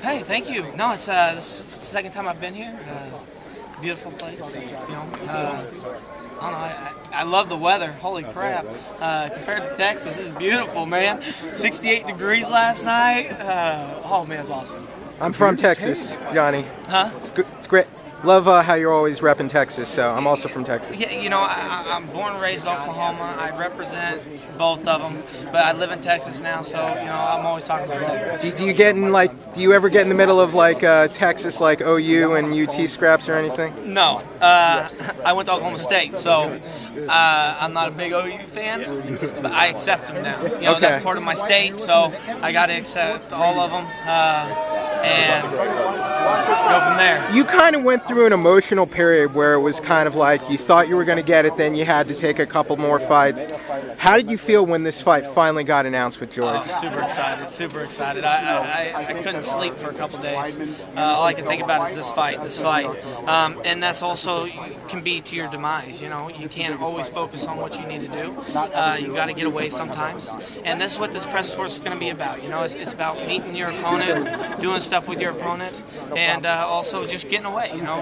Hey, thank you. No, it's this is the second time I've been here. Beautiful place. I don't know. I love the weather. Holy crap! Compared to Texas, this is beautiful, man. 68 degrees last night. Oh man, it's awesome. I'm from Texas, Johnny. Huh? It's great. Love how you're always repping Texas, so I'm also from Texas. Yeah, you know, I'm born and raised Oklahoma. I represent both of them, but I live in Texas now, so you know, I'm always talking about Texas. Do you get in do you ever get in the middle of Texas, like OU and UT scraps or anything? No, I went to Oklahoma State, so I'm not a big OU fan, but I accept them now. You know, Okay. That's part of my state, so I got to accept all of them and go from there. You kind of went through an emotional period where it was kind of like you thought you were going to get it, then you had to take a couple more fights. How did you feel when this fight finally got announced with George? Oh, super excited, super excited. I couldn't sleep for a couple days. All I can think about is this fight. And that's also can be to your demise. You know, you can't always focus on what you need to do. You got to get away sometimes. And that's what this press tour is going to be about. You know, it's about meeting your opponent, doing stuff with your opponent, and also just getting away. You know,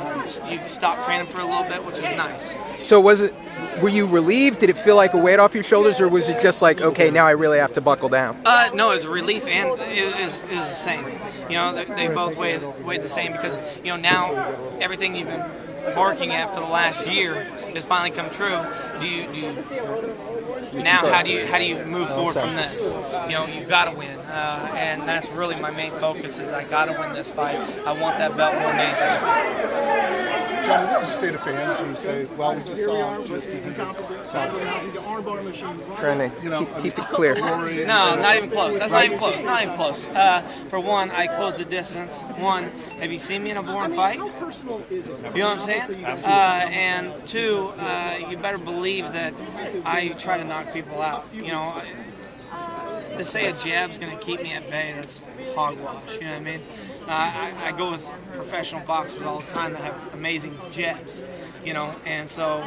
you stopped training for a little bit, which was nice. So were you relieved? Did it feel like a weight off your shoulders, or was it just like, okay, now I really have to buckle down? No, it was a relief, and it is the same. You know, they both weigh the same because, you know, now everything you've been barking at for the last year has finally come true. How do you move forward from this? You know, you got to win, and that's really my main focus. Is I got to win this fight. I want that belt more than anything. John, what would you say to fans who say, well, we just saw Trying to keep it clear. No, not even close. That's not even close. Not even close. For one, I closed the distance. One, have you seen me in a boring fight? You know what I'm saying? And two, you better believe that I try to knock people out. You know, to say a jab's going to keep me at bay, that's hogwash. You know what I mean? I go with professional boxers all the time that have amazing jabs, you know, and so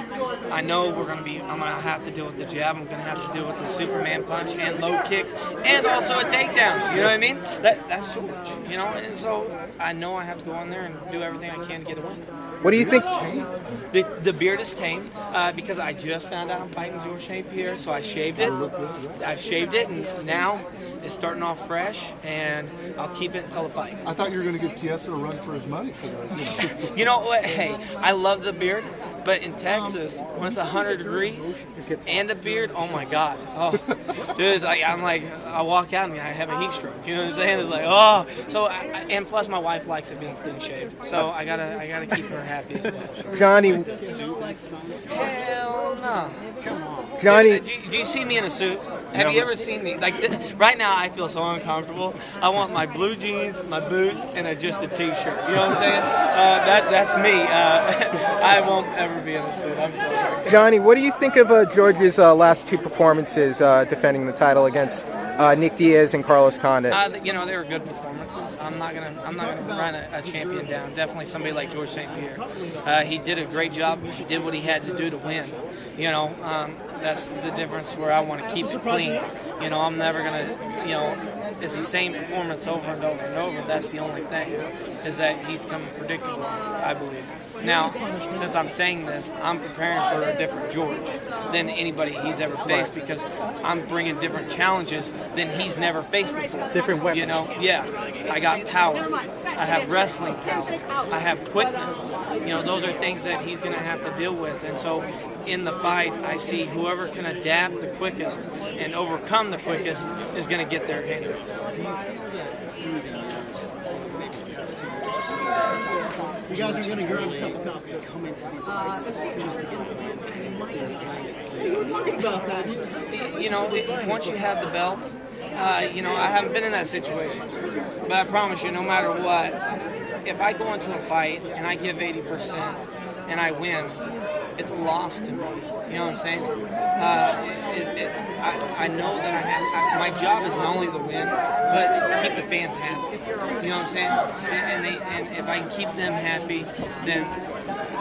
I know I'm going to have to deal with the jab. I'm going to have to deal with the Superman punch and low kicks and also a takedown. You know what I mean? That's George, you know, and so I know I have to go in there and do everything I can to get a win. What do you think? The beard is tame because I just found out I'm fighting George St-Pierre, so I shaved it. I've shaved it, and now it's starting off fresh, and I'll keep it until the fight. I thought you were going to give Chiesa a run for his money for that. You know what? Hey, I love the beard, but in Texas, when it's 100 degrees and a beard, oh my God. Oh, dude, I'm like, I walk out and I have a heat stroke. You know what I'm saying? It's like, oh. So, and plus my wife likes it being clean shaved, so I gotta keep her happy as well. Johnny. Hell no. Come on. Johnny. Do you see me in a suit? Have you ever seen me? Like, right now I feel so uncomfortable. I want my blue jeans, my boots, and just a t-shirt. You know what I'm saying? That's me. I won't ever be in a suit. I'm sorry. Johnny, what do you think of George's last two performances defending the title against Nick Diaz and Carlos Condit? You know, they were good performances. I'm not gonna run a champion down. Definitely somebody like George St-Pierre. He did a great job. He did what he had to do to win. You know, that's the difference where I want to keep it clean. You know, I'm never gonna, you know, it's the same performance over and over and over. That's the only thing, is that he's coming predictable, I believe. Now, since I'm saying this, I'm preparing for a different George than anybody he's ever faced, because I'm bringing different challenges than he's never faced before. Different weapons. You know, yeah. I got power. I have wrestling power. I have quickness. You know, those are things that he's going to have to deal with. And so in the fight, I see whoever can adapt the quickest and overcome the quickest is going to get their Hendricks. Do you feel that through the years, maybe the past 2 years or so, that You guys are going to grow a cup of coffee. come into these fights just to get the win, and it's been blanket safe? Talking about that. You know, once you have the belt, you know, I haven't been in that situation. But I promise you, no matter what, if I go into a fight and I give 80% and I win, it's a loss to me. You know what I'm saying? I know that my job is not only to win, but keep the fans happy. You know what I'm saying? And if I can keep them happy, then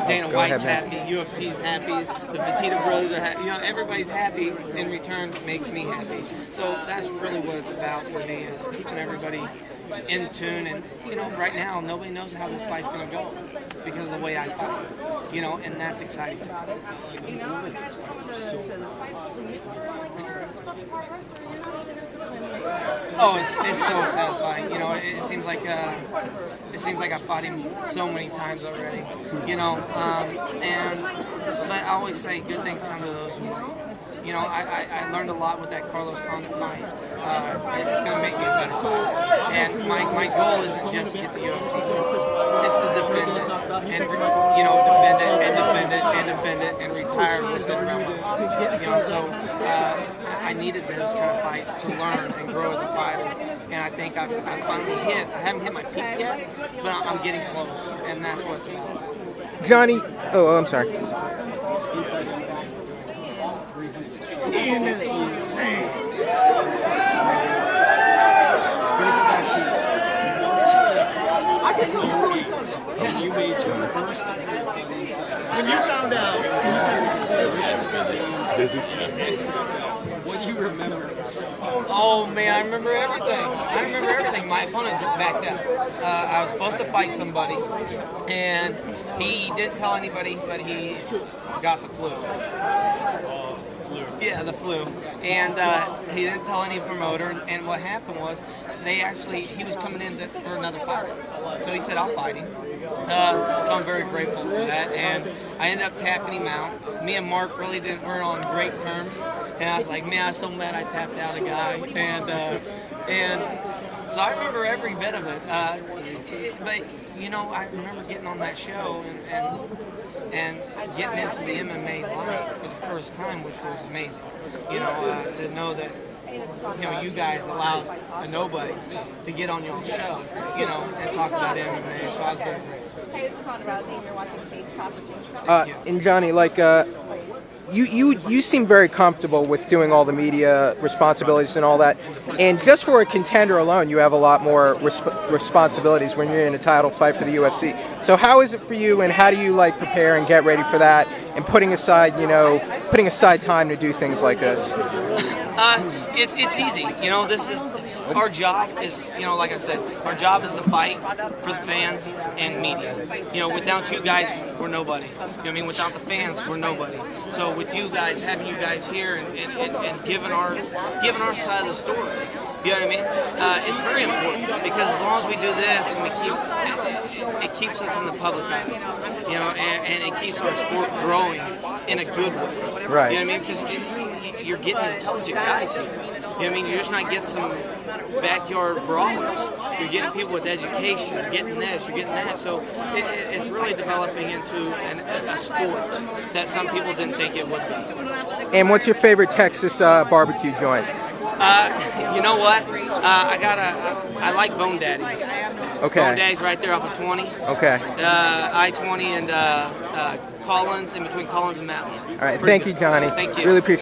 Dana White's happy, UFC's happy, the Petito brothers are happy. You know, everybody's happy. In return, makes me happy. So that's really what it's about for me, is keeping everybody in tune. And right now nobody knows how this fight's gonna go because of the way I fight. And that's exciting to me. Oh, it's so satisfying. It seems like I fought him so many times already. But I always say good things come to those who wait. I learned a lot with that Carlos Condit fight. It's going to make me a better fighter. And my goal isn't just to get the UFC. It's to defend it, and defend it, and retire with it around my waist. So I needed those kind of fights to learn and grow as a fighter. And I think I finally hit. I haven't hit my peak yet, but I'm getting close, and that's what it's about. Johnny, oh, I'm sorry. You made your first appearance on the inside. When you found out, Busy. What do you remember? Oh man, I remember everything. My opponent backed up. I was supposed to fight somebody, and he didn't tell anybody, but he got the flu. Yeah, the flu. And he didn't tell any promoter. And what happened was, he was coming in for another fight. So he said, I'll fight him. So I'm very grateful for that. And I ended up tapping him out. Me and Mark really weren't on great terms. And I was like, man, I was so mad I tapped out a guy. And so I remember every bit of it. But I remember getting on that show and getting into the MMA life for the first time, which was amazing. To know that you guys allowed a nobody to get on your show, and talk about MMA. So I was very grateful. Hey, this is Ronda Rousey. You're watching Stage Talk. And Johnny, you seem very comfortable with doing all the media responsibilities and all that. And just for a contender alone, you have a lot more responsibilities when you're in a title fight for the UFC. So how is it for you, and how do you prepare and get ready for that, and putting aside time to do things like this? It's easy. This is our job. Is like I said, our job is to fight for the fans and media. Without you guys, we're nobody. Without the fans, we're nobody. So with you guys, having you guys here and giving our side of the story, it's very important, because as long as we do this and it keeps us in the public eye, and it keeps our sport growing in a good way. Right. Because you're getting intelligent guys here. You're just not getting some backyard brawlers. You're getting people with education. You're getting this. You're getting that. So it's really developing into a sport that some people didn't think it would be. And what's your favorite Texas barbecue joint? You know what? I like Bone Daddies. Okay. Bone Daddies right there off of 20. Okay. I-20 and Collins, in between Collins and Matley. All right. Thank you, Johnny. Thank you. Really appreciate it.